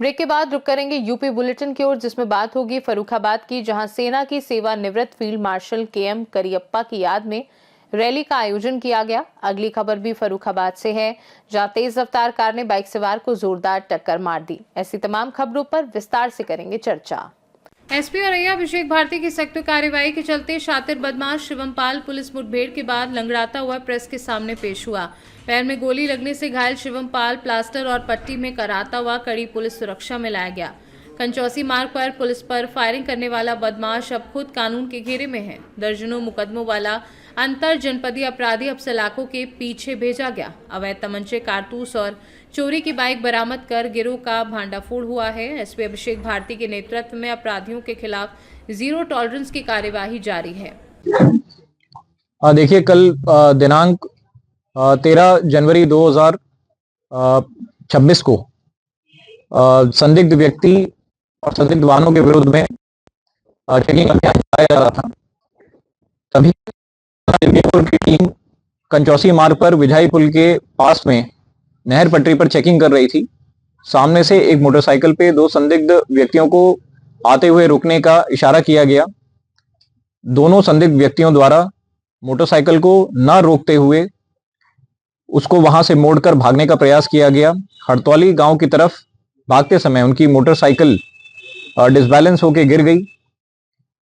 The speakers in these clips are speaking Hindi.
ब्रेक के बाद रुक करेंगे यूपी बुलेटिन की ओर, जिसमें बात होगी फर्रुखाबाद की, जहां सेना की सेवानिवृत्त फील्ड मार्शल केएम करियप्पा की याद में रैली का आयोजन किया गया। अगली खबर भी फर्रुखाबाद से है, जहां तेज रफ्तार कार ने बाइक सवार को जोरदार टक्कर मार दी। ऐसी तमाम खबरों पर विस्तार से करेंगे चर्चा। एसपी औरैया अभिषेक भारती की सख्त कार्रवाई के चलते शातिर बदमाश शिवम पाल पुलिस मुठभेड़ के बाद लंगड़ाता हुआ प्रेस के सामने पेश हुआ। पैर में गोली लगने से घायल शिवम पाल प्लास्टर और पट्टी में कराता हुआ कड़ी पुलिस सुरक्षा में लाया गया। कंचौसी मार्ग पर पुलिस पर फायरिंग करने वाला बदमाश अब खुद कानून के घेरे में है। दर्जनों मुकदमों वाला अंतर जनपदीय अपराधी अब सलाखों के पीछे भेजा गया। अवैध तमंचे, कारतूस और चोरी की बाइक बरामद कर गिरोह का भांडाफोड़ हुआ है। एसपी अभिषेक भारती के नेतृत्व में अपराधियों के खिलाफ जीरो टॉलरेंस की कार्यवाही जारी है। देखिए, कल दिनांक 13 जनवरी 2026 को संदिग्ध व्यक्ति और संदिग्ध वाहनों के विरुद्ध में चेकिंग अभियान चलाया जा रहा था। तभी की टीम कंचौसी मार्ग पर विझाई पुल के पास में नहर पटरी पर चेकिंग कर रही थी। सामने से एक मोटरसाइकिल पे दो संदिग्ध व्यक्तियों को आते हुए रुकने का इशारा किया गया। दोनों संदिग्ध व्यक्तियों द्वारा मोटरसाइकिल को न रोकते हुए उसको वहां से मोड़कर भागने का प्रयास किया गया। हड़तौली गांव की तरफ भागते समय उनकी मोटरसाइकिल डिसबैलेंस होकर गिर गई।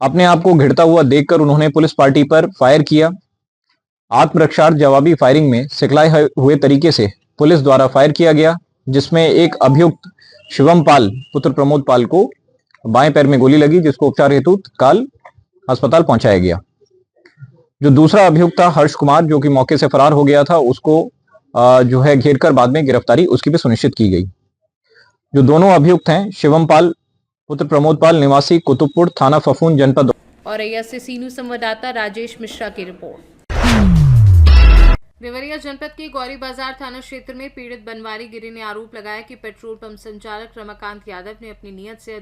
अपने आप को घिरता हुआ देखकर उन्होंने पुलिस पार्टी पर फायर किया। आत्मरक्षार्थ जवाबी फायरिंग में सिखलाए हुए तरीके से पुलिस द्वारा फायर किया गया, जिसमें एक अभियुक्त शिवम पाल पुत्र प्रमोद पाल को बाएं पैर में गोली लगी, जिसको उपचार हेतु तत्काल अस्पताल पहुंचाया गया। जो दूसरा अभियुक्त था हर्ष कुमार, जो कि मौके से फरार हो गया था, उसको जो है घेरकर बाद में गिरफ्तारी उसकी भी सुनिश्चित की गई। जो दोनों अभियुक्त हैं शिवम पाल पुत्र प्रमोद पाल, निवासी कुतुबपुर, थाना फफून, जनपद औरैया से सीनू संवाददाता राजेश मिश्रा की रिपोर्ट। देवरिया जनपद के गौरी बाजार थाना क्षेत्र में पीड़ित बनवारी गिरी ने आरोप लगाया कि पेट्रोल पंप संचालक रमाकांत यादव ने अपनी नियत से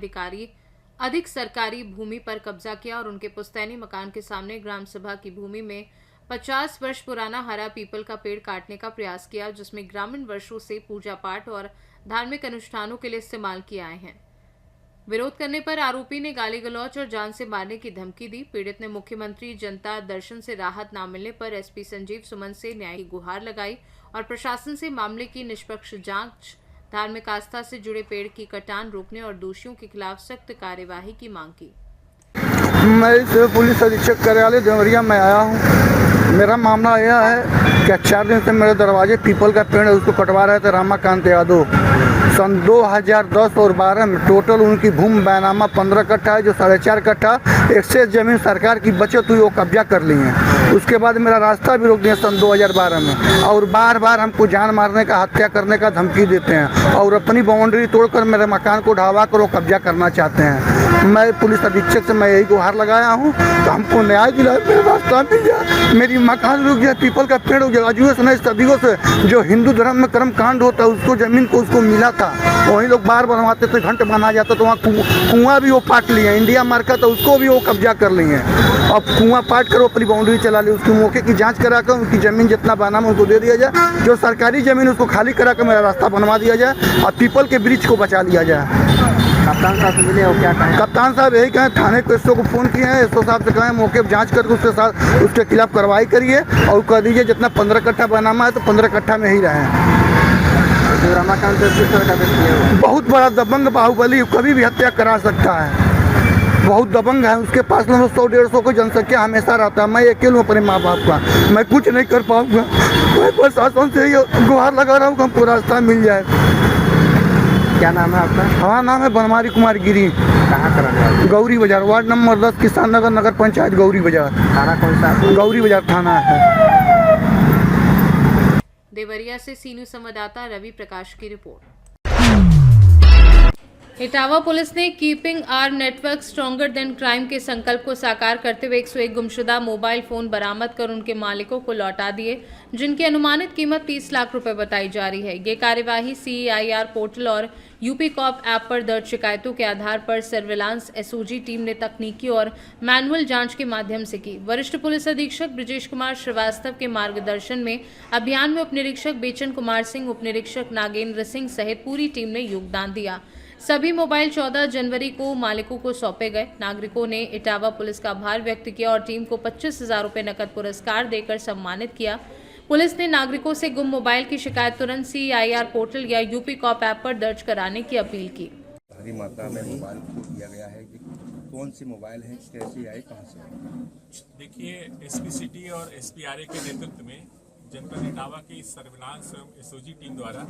अधिक सरकारी भूमि पर कब्जा किया और उनके पुश्तैनी मकान के सामने ग्राम सभा की भूमि में 50 वर्ष पुराना हरा पीपल का पेड़ काटने का प्रयास किया, जिसमें ग्रामीण वर्षों से पूजा पाठ और धार्मिक अनुष्ठानों के लिए इस्तेमाल किए आए हैं। विरोध करने पर आरोपी ने गाली गलौज और जान से मारने की धमकी दी। पीड़ित ने मुख्यमंत्री जनता दर्शन से राहत न मिलने पर एसपी संजीव सुमन से न्याय की गुहार लगाई और प्रशासन से मामले की निष्पक्ष जांच, धार्मिक आस्था से जुड़े पेड़ की कटान रोकने और दोषियों के खिलाफ सख्त कार्यवाही की मांग की। मैं इस पुलिस अधीक्षक कार्यालय देवरिया में आया हूँ। मेरा मामला यह है कि 4 दिन से मेरे दरवाजे पीपल का पेड़ है, उसको कटवा रहे थे रमाकांत यादव। सन 2010 और 12 में टोटल उनकी भूमि बैनामा 15 कट्ठा है, जो 4.5 कट्ठा एक्सेस जमीन सरकार की बचत हुई वो कब्जा कर ली है। उसके बाद मेरा रास्ता भी रोक दिया सन 2012 में, और बार बार हमको जान मारने का, हत्या करने का धमकी देते हैं और अपनी बाउंड्री तोड़कर मेरे मकान को ढावा कर वो कब्जा करना चाहते हैं। मैं पुलिस अधीक्षक से मैं यही गुहार लगाया हूँ तो हमको न्याय दिलाए, मेरा रास्ता मिल जाए, मेरी मकान रुक जाए, पीपल का पेड़ रुक जाए। आजुए से नहीं, सदियों से जो हिंदू धर्म में कर्म कांड होता है उसको जमीन को उसको मिला था, वही लोग बार बनवाते थे, घंट बना जाता तो वहाँ कुआं भी वो पाट लिए, इंडिया मार्का था उसको भी वो कब्जा कर लिए। अब कुआं पाट कर वो अपनी बाउंड्री चला ली। उसकी मौके की जांच करा कर उनकी जमीन जितना बनाम उनको दे दिया जाए, जो सरकारी जमीन उसको खाली करा कर मेरा रास्ता बनवा दिया जाए और पीपल के वृक्ष को बचा लिया जाए। कप्तान साहब से मिले हो क्या कहें? कप्तान साहब यही कहें, थाने को एसओ को फ़ोन किए हैं, एसओ साहब से कहें मौके पर जांच करके उसके खिलाफ कार्रवाई करिए और कह दीजिए जितना 15 कट्ठा बनामा है तो 15 कट्ठा में ही रहें। रमाकांत बहुत बड़ा दबंग बाहुबली, कभी भी हत्या करा सकता है, बहुत दबंग है। उसके पास 100-150 की जनसंख्या हमेशा रहता है। मैं अकेले हूँ अपने माँ बाप का, मैं कुछ नहीं कर पाऊँगा। मैं प्रशासन से गुहार लगा रहा हूँ कि हमको रास्ता मिल जाए। क्या नाम है आपका? हमारा नाम है बनवारी कुमार गिरी। कहाँ का रहने वाले? गौरी बाजार, वार्ड नंबर 10, किसान नगर, नगर पंचायत गौरी बाजार। थाना कौन सा? गौरी बाजार थाना है। देवरिया से सीनू संवाददाता रवि प्रकाश की रिपोर्ट। इटावा पुलिस ने keeping our network stronger than crime के संकल्प को साकार करते हुए 101 गुमशुदा मोबाइल फोन बरामद कर उनके मालिकों को लौटा दिए, जिनकी अनुमानित कीमत 30 लाख रुपए बताई जा रही है। ये कार्यवाही CEIR पोर्टल और यूपी कॉप ऐप पर दर्ज शिकायतों के आधार पर सर्विलांस SOG टीम ने तकनीकी और मैनुअल जांच के माध्यम से की। वरिष्ठ पुलिस अधीक्षक ब्रिजेश कुमार श्रीवास्तव के मार्गदर्शन में अभियान में उप निरीक्षक बेचन कुमार सिंह, उप निरीक्षक नागेंद्र सिंह सहित पूरी टीम ने योगदान दिया। सभी मोबाइल 14 जनवरी को मालिकों को सौंपे गए। नागरिकों ने इटावा पुलिस का आभार व्यक्त किया और टीम को 25,000 रुपये नकद पुरस्कार देकर सम्मानित किया। पुलिस ने नागरिकों से गुम मोबाइल की शिकायत तुरंत CIR पोर्टल या यूपी कॉप ऐप पर दर्ज कराने की अपील की। भारी मात्रा में मोबाइल खो दिया गया है कि कौन सी मोबाइल है, कैसे आए, कहाँ से आए? देखिए, SP सिटी और SPRA के नेतृत्व में जनपद इटावा की सर्विलांस एवं SOG टीम द्वारा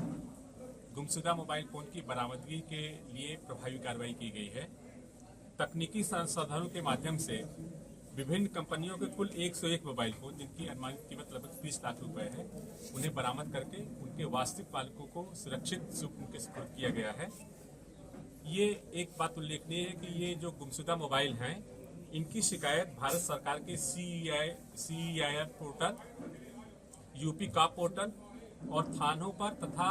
गुमशुदा मोबाइल फोन की बरामदगी के लिए प्रभावी कार्रवाई की गई है। तकनीकी संसाधनों के माध्यम से विभिन्न कंपनियों के कुल 101 मोबाइल फोन, जिनकी अनुमानित कीमत लगभग 30 लाख रुपए है, उन्हें बरामद करके उनके वास्तविक मालिकों को सुरक्षित उनके सुपुर्द किया गया है। ये एक बात उल्लेखनीय है कि ये जो गुमशुदा मोबाइल हैं, इनकी शिकायत भारत सरकार के CIR portal, UP cop portal और थानों पर तथा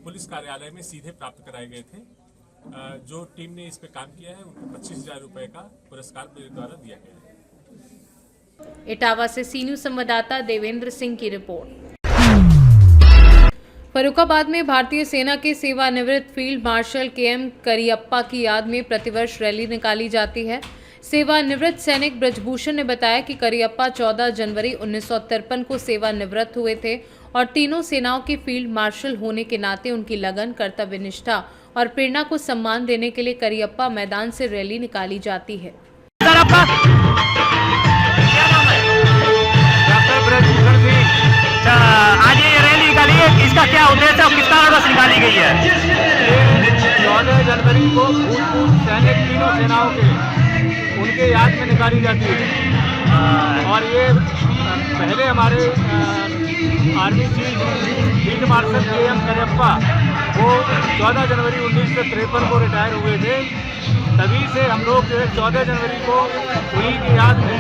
पुलिस कार्यालय में सीधे प्राप्त कराए गए थे। जो टीम ने इस पे काम किया है, उनको 25,000 रुपए का पुरस्कार मेरे द्वारा दिया गया है। इटावा से सी न्यूज संवाददाता देवेंद्र सिंह की रिपोर्ट। फर्रुखाबाद में भारतीय सेना के सेवानिवृत्त फील्ड मार्शल KM करियप्पा की याद में प्रतिवर्ष रैली निकाली जाती है। सेवानिवृत्त सैनिक ब्रजभूषण ने बताया कि करियप्पा 14 जनवरी 1953 को सेवानिवृत्त हुए थे और तीनों सेनाओं के फील्ड मार्शल होने के नाते उनकी लगन, कर्तव्य निष्ठा और प्रेरणा को सम्मान देने के लिए करियप्पा मैदान से रैली निकाली जाती है। आज ये रैली निकाली है, इसका क्या उद्देश्य और किस कारणवश निकाली गई है? 14 जनवरी को भूतपूर्व सैनिक तीनों सेनाओं के उनके याद में निकाली जाती है। और ये पहले हमारे army chief field marshal KM Cariappa वो 14 जनवरी 1953 को रिटायर हुए थे। तभी से हम लोग जो है 14 जनवरी को उन्हीं की याद में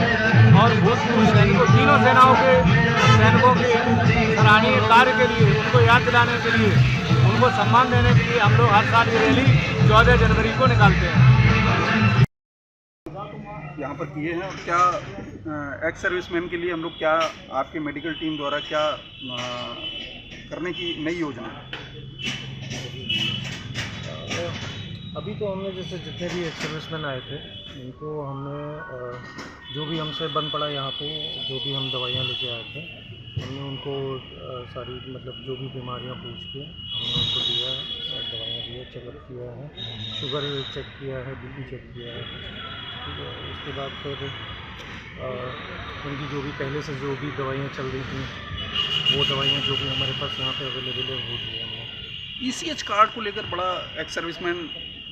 और भूतपूर्व सैनिकों तीनों सेनाओं के सैनिकों के सराहनीय कार्य के लिए, उनको याद दिलाने के लिए, उनको सम्मान देने के लिए हम लोग हर साल ये रैली 14 जनवरी को निकालते हैं। यहाँ पर किए हैं और क्या एक्स सर्विसमैन के लिए हम लोग क्या आपके मेडिकल टीम द्वारा क्या करने की नई योजना है? अभी तो हमने जैसे जितने भी एक्स सर्विसमैन आए थे उनको हमने जो भी हमसे बन पड़ा यहाँ पे, जो भी हम दवाइयाँ लेके आए थे, हमने उनको सारी मतलब जो भी बीमारियाँ पूछ के हमने उनको दिया, दवाइयाँ दिया, चेकअप किया है, शुगर चेक किया है, BP चेक किया है। ठीक है, उसके बाद फिर उनकी जो भी पहले से जो भी दवाइयाँ चल रही थी वो दवाइयाँ जो भी हमारे पास यहाँ पे अवेलेबल है वो दी हमने। ECH कार्ड को लेकर बड़ा एक्स सर्विसमैन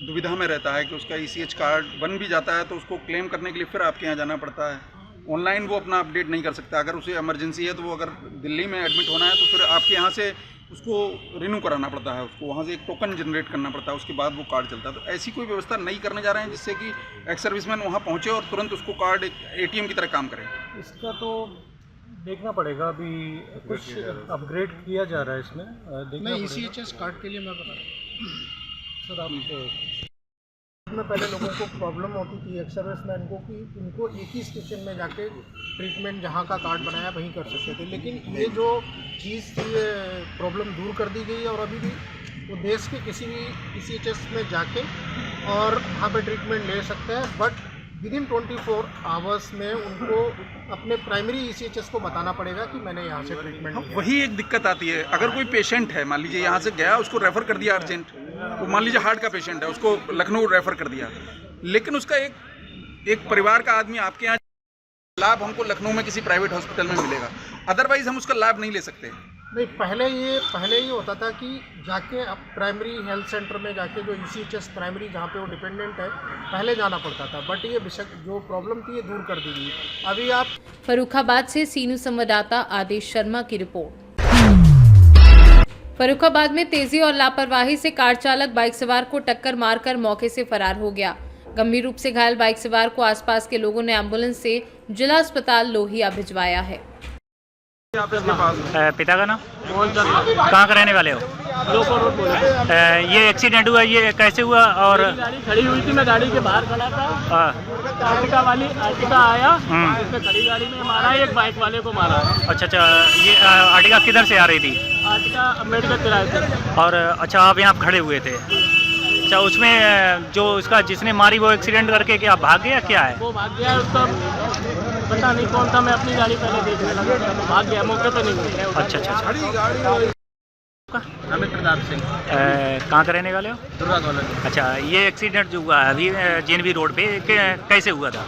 दुविधा में रहता है कि उसका ECH कार्ड बन भी जाता है तो उसको क्लेम करने के लिए फिर आपके यहाँ जाना पड़ता है। ऑनलाइन वो अपना अपडेट नहीं कर सकता। अगर उसे इमरजेंसी है तो वो अगर दिल्ली में एडमिट होना है तो फिर आपके यहाँ से उसको रिन्यू कराना पड़ता है, उसको वहाँ से एक टोकन जनरेट करना पड़ता है, उसके बाद वो कार्ड चलता है। तो ऐसी कोई व्यवस्था नहीं करने जा रहे हैं जिससे कि एक्स सर्विसमैन वहाँ पहुँचे और तुरंत उसको कार्ड एक ATM की तरह काम करे? इसका तो देखना पड़ेगा, अभी कुछ अपग्रेड किया जा रहा है इसमें। नहीं, ECHS कार्ड के लिए मैं बता रहा हूँ सर। आप में पहले लोगों को प्रॉब्लम होती थी एक्स सर्विसमैन को कि उनको एक ही स्टेशन में जाके ट्रीटमेंट जहाँ का कार्ड बनाया वहीं कर सकते थे, लेकिन ये जो चीज़ थी ये प्रॉब्लम दूर कर दी गई है और अभी भी वो देश के किसी भी ECHS में जाके और वहाँ पे ट्रीटमेंट ले सकते हैं, बट विदिन 24 आवर्स में उनको अपने प्राइमरी ECHS को बताना पड़ेगा कि मैंने यहाँ से ट्रीटमेंट लिया। वही एक दिक्कत आती है। अगर कोई पेशेंट है, मान लीजिए यहाँ से गया, उसको रेफ़र कर दिया अर्जेंट, वो मान लीजिए हार्ट का पेशेंट है, उसको लखनऊ रेफ़र कर दिया, लेकिन उसका एक परिवार का आदमी आपके यहाँ लाभ हमको लखनऊ में किसी प्राइवेट हॉस्पिटल में मिलेगा, अदरवाइज हम उसका लाभ नहीं ले सकते। नहीं, पहले ये होता था कि जाके अब प्राइमरी हेल्थ सेंटर में जाके जो ECHS प्राइमरी जहाँ पे वो डिपेंडेंट है पहले जाना पड़ता था, बट ये जो प्रॉब्लम थी ये दूर कर दी गई। अभी आप फर्रुखाबाद से सी न्यूज संवाददाता आदेश शर्मा की रिपोर्ट। फर्रुखाबाद में तेजी और लापरवाही से कार चालक बाइक सवार को टक्कर मारकर मौके से फरार हो गया। गंभीर रूप से घायल बाइक सवार को आसपास के लोगों ने एम्बुलेंस से जिला अस्पताल लोहिया भिजवाया है। पिता का नाम? कहाँ का रहने वाले हो? ये एक्सीडेंट हुआ, ये कैसे हुआ? और गाड़ी खड़ी हुई थी, मैं गाड़ी के बाहर खड़ा था, आर्टिका आया, उसने खड़ी गाड़ी में मारा, एक बाइक वाले को मारा। अच्छा, ये आर्टिका किधर से आ रही थी? आर्टिका अम्बेडकर किराए से। और अच्छा, आप यहाँ खड़े हुए थे, अच्छा, उसमें जो उसका जिसने मारी वो एक्सीडेंट करके क्या भाग गया, क्या है? वो भाग गया, उसका पता नहीं कौन था। मैं अपनी गाड़ी पहले देखने लगा था, तो भाग गया, मौके पे नहीं मिला। अच्छा अच्छा अच्छा। अमित प्रताप सिंह, कहाँ का रहने वाले हो? दुर्गा कॉलोनी। अच्छा, ये एक्सीडेंट जो हुआ है अभी JNV रोड पे कैसे हुआ था?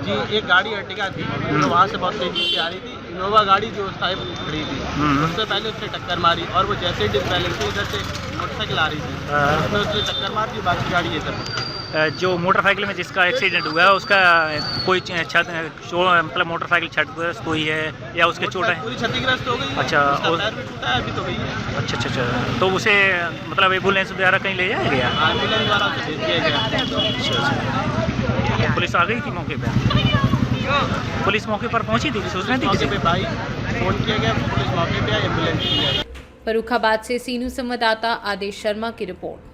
जी, एक गाड़ी अर्टिगा थी जो वहाँ से बहुत तेजी से आ रही थी। इनोवा गाड़ी जो उस टाइम खड़ी थी, उससे पहले उसने टक्कर मारी और वो जैसे डिसबैलेंस हुई, इधर से मोटरसाइकिल आ रही थी, उसमें उसने टक्कर मार दी। बाकी गाड़ी ये सब जो मोटरसाइकिल में जिसका एक्सीडेंट हुआ है उसका कोई छत मतलब मोटरसाइकिल क्षतिग्रस्त हुई है या उसके चोट है? पूरी क्षतिग्रस्त हो गई। अच्छा, उसका पैर भी टूटा है, अभी तो गई है। अच्छा अच्छा अच्छा। तो उसे मतलब एम्बुलेंस द्वारा कहीं ले जाया गया? एम्बुलेंस द्वारा उसे भेज दिया गया। अच्छा अच्छा। पुलिस आ गई थी मौके पे? पुलिस मौके पर पहुंची थी, सूचना दी मौके पे भाई फोन किया गया, पुलिस मौके पे आई, एम्बुलेंस की गई। फर्रुखाबाद से सीनू संवाददाता आदेश शर्मा की रिपोर्ट।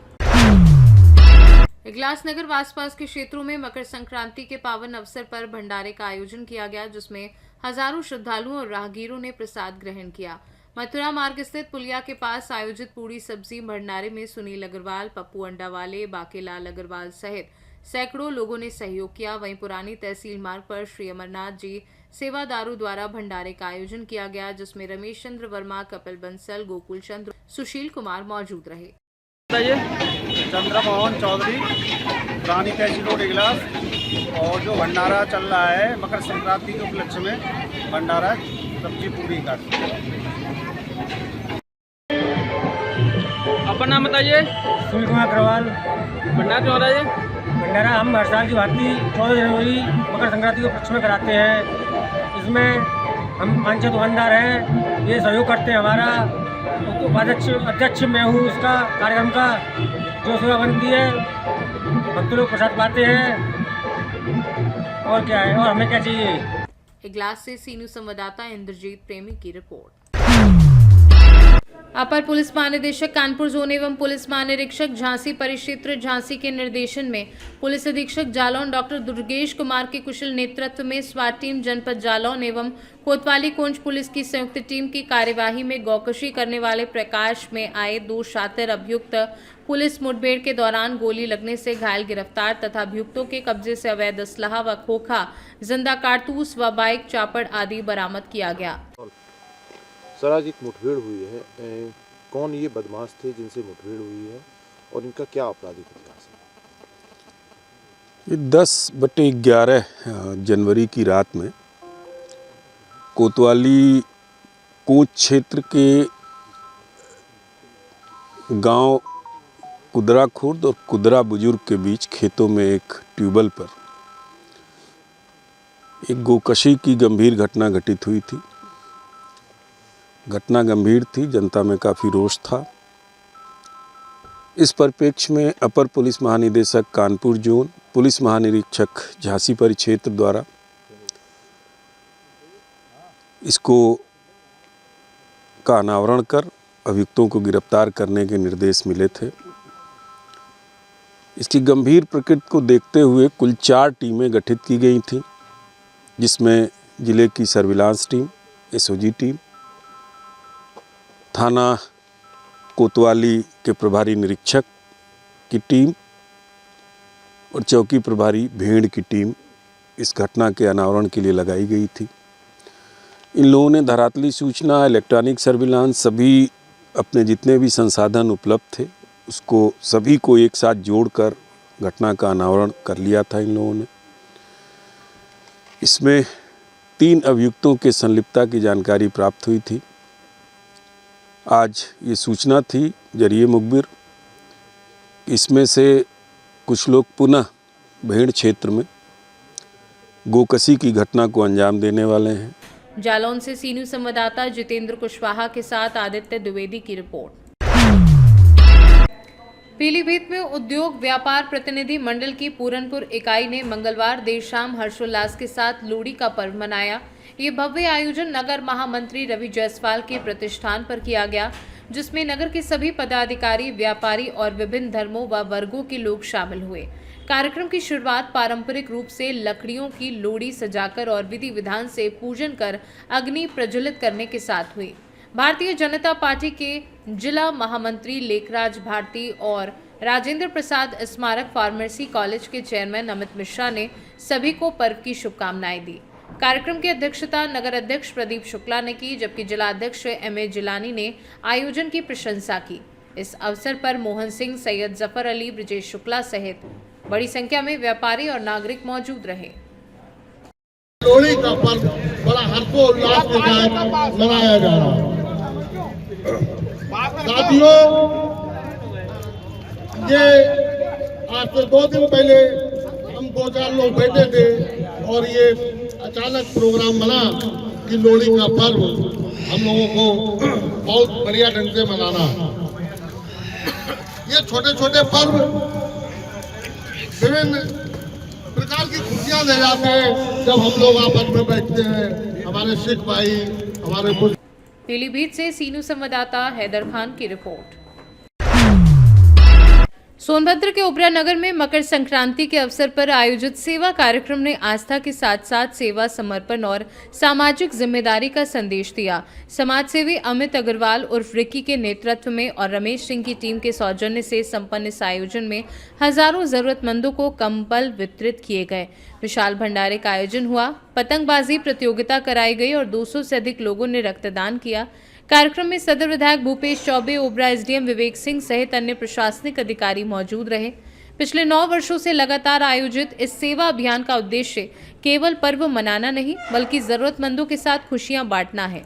इगलास नगर व आसपास के क्षेत्रों में मकर संक्रांति के पावन अवसर पर भंडारे का आयोजन किया गया, जिसमें हजारों श्रद्धालुओं और राहगीरों ने प्रसाद ग्रहण किया। मथुरा मार्ग स्थित पुलिया के पास आयोजित पूरी सब्जी भंडारे में सुनील अग्रवाल, पप्पू अंडावाले, बाकेलाल अग्रवाल सहित सैकड़ों लोगों ने सहयोग किया। वहीं पुरानी तहसील मार्ग पर श्री अमरनाथ जी सेवादारों द्वारा भंडारे का आयोजन किया गया, जिसमें रमेश चंद्र वर्मा, कपिल बंसल, गोकुल चंद्र, सुशील कुमार मौजूद रहे। चंद्रमोहन चौधरी, पुरानी तहसील रोड इगलास। और जो भंडारा चल रहा है मकर संक्रांति के उपलक्ष्य में, भंडारा सब्जी पूरी का। अपना नाम बताइए। सुनील कुमार अग्रवाल। भंडारा क्यों हो रहा है? भंडारा हम हर साल की भांति 14 जनवरी मकर संक्रांति के उपलक्ष्य में कराते हैं। इसमें हम 5 दुकानदार हैं, ये सहयोग करते हैं। हमारा अध्यक्ष मैं हूँ इसका कार्यक्रम का। जो सेवा बनती है भक्त लोग प्रसाद पाते हैं, और क्या है, और हमें क्या चाहिए। इगलास से सीनू संवाददाता इंद्रजीत प्रेमी की रिपोर्ट। अपर पुलिस महानिदेशक कानपुर जोन एवं पुलिस महानिरीक्षक झांसी परिक्षेत्र झांसी के निर्देशन में पुलिस अधीक्षक जालौन डॉक्टर दुर्गेश कुमार के कुशल नेतृत्व में स्वाट टीम जनपद जालौन एवं कोतवाली कोंच पुलिस की संयुक्त टीम की कार्यवाही में गौकशी करने वाले प्रकाश में आए 2 शातिर अभियुक्त पुलिस मुठभेड़ के दौरान गोली लगने से घायल गिरफ्तार तथा अभियुक्तों के कब्जे से अवैध असलहा व खोखा, जिंदा कारतूस व बाइक चापड़ आदि बरामद किया गया। सर, आज एक मुठभेड़ हुई है, कौन ये बदमाश थे जिनसे मुठभेड़ हुई है और इनका क्या आपराधिक इतिहास है? ये 10/11 जनवरी की रात में कोतवाली कोंच क्षेत्र के गांव कुदरा खुर्द और कुदरा बुजुर्ग के बीच खेतों में एक ट्यूबवेल पर एक गोकशी की गंभीर घटना घटित हुई थी। घटना गंभीर थी, जनता में काफ़ी रोष था। इस परिप्रेक्ष्य में अपर पुलिस महानिदेशक कानपुर जोन, पुलिस महानिरीक्षक झांसी परिक्षेत्र द्वारा इसको का अनावरण कर अभियुक्तों को गिरफ्तार करने के निर्देश मिले थे। इसकी गंभीर प्रकृति को देखते हुए कुल 4 टीमें गठित की गई थीं, जिसमें जिले की सर्विलांस टीम, SOG टीम, थाना कोतवाली के प्रभारी निरीक्षक की टीम और चौकी प्रभारी भेड़ की टीम इस घटना के अनावरण के लिए लगाई गई थी। इन लोगों ने धरातली सूचना, इलेक्ट्रॉनिक सर्विलांस, सभी अपने जितने भी संसाधन उपलब्ध थे उसको सभी को एक साथ जोड़कर घटना का अनावरण कर लिया था इन लोगों ने। इसमें 3 अभियुक्तों के संलिप्तता की जानकारी प्राप्त हुई थी। आज ये सूचना थी जरिए मुखबिर, इसमें से कुछ लोग पुनः भेड़ क्षेत्र में गोकशी की घटना को अंजाम देने वाले हैं। जालौन से सीनू संवाददाता जितेंद्र कुशवाहा के साथ आदित्य द्विवेदी की रिपोर्ट। पीलीभीत में उद्योग व्यापार प्रतिनिधि मंडल की पूरनपुर इकाई ने मंगलवार देर शाम हर्षोल्लास के साथ लोहड़ी का पर्व मनाया। ये भव्य आयोजन नगर महामंत्री रवि जायसवाल के प्रतिष्ठान पर किया गया, जिसमें नगर के सभी पदाधिकारी, व्यापारी और विभिन्न धर्मों व वर्गों के लोग शामिल हुए। कार्यक्रम की शुरुआत पारंपरिक रूप से लकड़ियों की लोहड़ी सजाकर और विधि विधान से पूजन कर अग्नि प्रज्वलित करने के साथ हुई। भारतीय जनता पार्टी के जिला महामंत्री लेखराज भारती और राजेंद्र प्रसाद स्मारक फार्मेसी कॉलेज के चेयरमैन अमित मिश्रा ने सभी को पर्व की शुभकामनाएं दी। कार्यक्रम की अध्यक्षता नगर अध्यक्ष प्रदीप शुक्ला ने की, जबकि जिला अध्यक्ष एम.ए. जिलानी ने आयोजन की प्रशंसा की। इस अवसर पर मोहन सिंह, सैयद जफर अली, ब्रिजेश शुक्ला सहित बड़ी संख्या में व्यापारी और नागरिक मौजूद रहे। लोहड़ी का पर्व बड़ा हर्षोल्लास के साथ मनाया जा रहा है। साथियों, ये आज से 2 दिन पहले हम 2-4 लोग बैठे थे और ये अचानक प्रोग्राम बना कि लोहड़ी का पर्व हम लोगों को बहुत बढ़िया ढंग से मनाना। ये छोटे छोटे पर्व विभिन्न प्रकार की खुशियां ले जाते हैं जब हम लोग आपस में बैठते हैं। हमारे सिख भाई, हमारे पीलीभीत से सीनू संवाददाता हैदर खान की रिपोर्ट। सोनभद्र के ओबरा नगर में मकर संक्रांति के अवसर पर आयोजित सेवा कार्यक्रम ने आस्था के साथ साथ सेवा, समर्पण और सामाजिक जिम्मेदारी का संदेश दिया। समाजसेवी अमित अग्रवाल उर्फ रिकी के नेतृत्व में और रमेश सिंह की टीम के सौजन्य से संपन्न इस आयोजन में हजारों जरूरतमंदों को कंबल वितरित किए गए। विशाल भंडारे का आयोजन हुआ, पतंगबाजी प्रतियोगिता कराई गई और 200 से अधिक लोगों ने रक्तदान किया। कार्यक्रम में सदर विधायक भूपेश चौबे, ओबरा एसडीएम विवेक सिंह सहित अन्य प्रशासनिक अधिकारी मौजूद रहे। पिछले 9 वर्षों से लगातार आयोजित इस सेवा अभियान का उद्देश्य केवल पर्व मनाना नहीं, बल्कि जरूरतमंदों के साथ खुशियां बांटना है।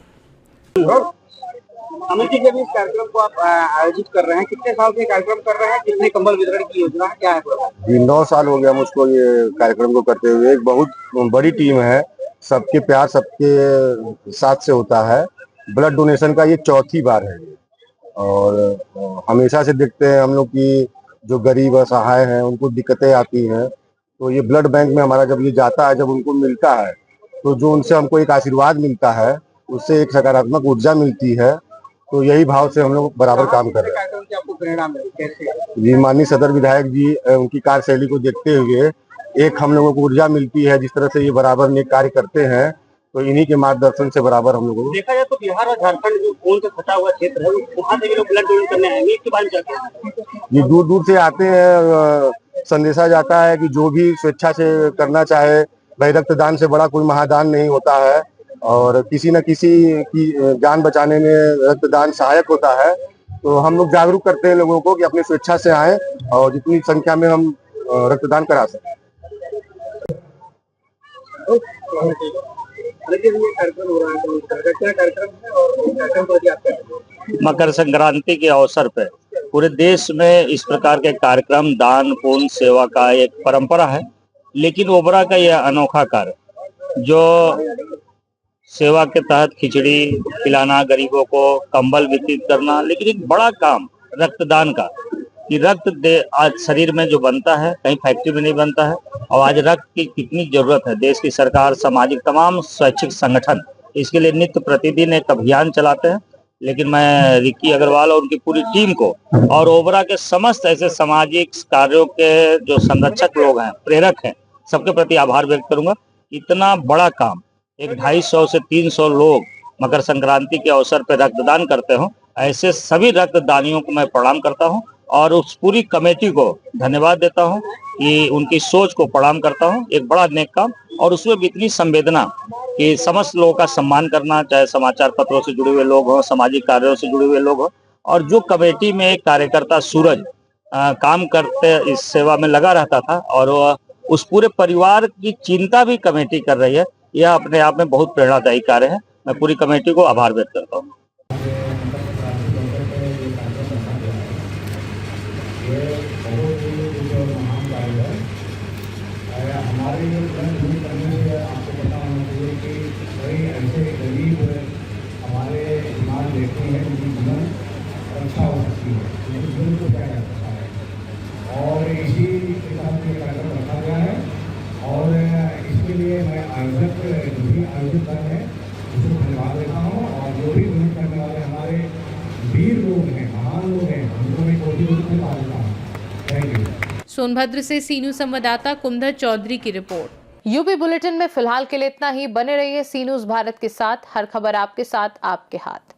समिति के भी इस कार्यक्रम को आप आयोजित कर रहे हैं, कितने साल से कार्यक्रम कर रहे हैं, कितने कंबल वितरण की योजना है, क्या है? जी 9 साल हो गया मुझको ये कार्यक्रम को करते हुए। एक बहुत बड़ी टीम है, सबके प्यार सबके साथ से होता है। ब्लड डोनेशन का ये 4थी बार है और हमेशा से देखते हैं हम लोग की जो गरीब असहाय हैं उनको दिक्कतें आती हैं, तो ये ब्लड बैंक में हमारा जब ये जाता है, जब उनको मिलता है तो जो उनसे हमको एक आशीर्वाद मिलता है, उससे एक सकारात्मक ऊर्जा मिलती है। तो यही भाव से हम लोग बराबर काम कर रहे हैं। आपको प्रेरणा मिली कैसे? जी माननीय सदर विधायक जी, उनकी कार्यशैली को देखते हुए एक हम लोगों को ऊर्जा मिलती है। जिस तरह से ये बराबर नेक कार्य करते हैं, तो इन्हीं के मार्गदर्शन से बराबर हम लोगों को। देखा जाए तो बिहार और झारखंड जो कोल से फटा हुआ क्षेत्र है, वहाँ से भी लोग ब्लड डोनेट करने आएंगे, इसके बारे में क्या? ये दूर दूर से आते हैं। संदेशा जाता है कि जो भी स्वेच्छा से करना चाहे, भाई रक्तदान से बड़ा कोई महादान नहीं होता है और किसी न किसी की जान बचाने में रक्तदान सहायक होता है। तो हम लोग जागरूक करते हैं लोगों को कि अपनी स्वेच्छा से आए और जितनी संख्या में हम रक्तदान करा सकें। मकर संक्रांति के अवसर पर पूरे देश में इस प्रकार के कार्यक्रम दान पुण्य सेवा का एक परंपरा है, लेकिन ओबरा का यह अनोखा कार्य जो सेवा के तहत खिचड़ी खिलाना, गरीबों को कंबल वितरित करना, लेकिन एक बड़ा काम रक्तदान का कि रक्त दे आज शरीर में जो बनता है कहीं फैक्ट्री में नहीं बनता है और आज रक्त की कितनी जरूरत है। देश की सरकार, सामाजिक तमाम स्वैच्छिक संगठन इसके लिए नित्य प्रतिदिन एक अभियान चलाते हैं। लेकिन मैं रिकी अग्रवाल और उनकी पूरी टीम को और ओबरा के समस्त ऐसे सामाजिक कार्यों के जो संरक्षक लोग हैं, प्रेरक हैं, सबके प्रति आभार व्यक्त करूंगा। इतना बड़ा काम एक 250 से 300 लोग मकर संक्रांति के अवसर पर रक्तदान करते हो, ऐसे सभी रक्तदानियों को मैं प्रणाम करता हूं और उस पूरी कमेटी को धन्यवाद देता हूं कि उनकी सोच को प्रणाम करता हूं। एक बड़ा नेक काम और उसमें भी इतनी संवेदना कि समस्त लोगों का सम्मान करना, चाहे समाचार पत्रों से जुड़े हुए लोग हों, सामाजिक कार्यों से जुड़े हुए लोग हों, और जो कमेटी में एक कार्यकर्ता सूरज काम करते इस सेवा में लगा रहता था और उस पूरे परिवार की चिंता भी कमेटी कर रही है, यह अपने आप में बहुत प्रेरणादायी कार्य है। मैं पूरी कमेटी को आभार व्यक्त करता हूँ। हमारे जो ब्लड डोनेट करने से आपको पता होना चाहिए कि कई ऐसे गरीब हमारे समाज व्यक्ति हैं जिनकी जीवन रक्षा हो सकती है, लेकिन जीवन को क्या कर सकता है। और इसी के साथ ये कार्यक्रम रखा गया है और इसके लिए मैं आयोजक जो भी आयोजित कर रहे हैं उसको धन्यवाद देता हूँ। और जो भी डोनेट करने वाले हमारे वीर लोग हैं, महान लोग हैं, उनको मैं कोटि कोटि धन्यवाद देता हूँ। Thank you. सोनभद्र से सीनू संवाददाता कुमधर चौधरी की रिपोर्ट। यूपी बुलेटिन में फिलहाल के लिए इतना ही। बने रहिए सी न्यूज़ भारत के साथ। हर खबर आपके साथ, आपके हाथ।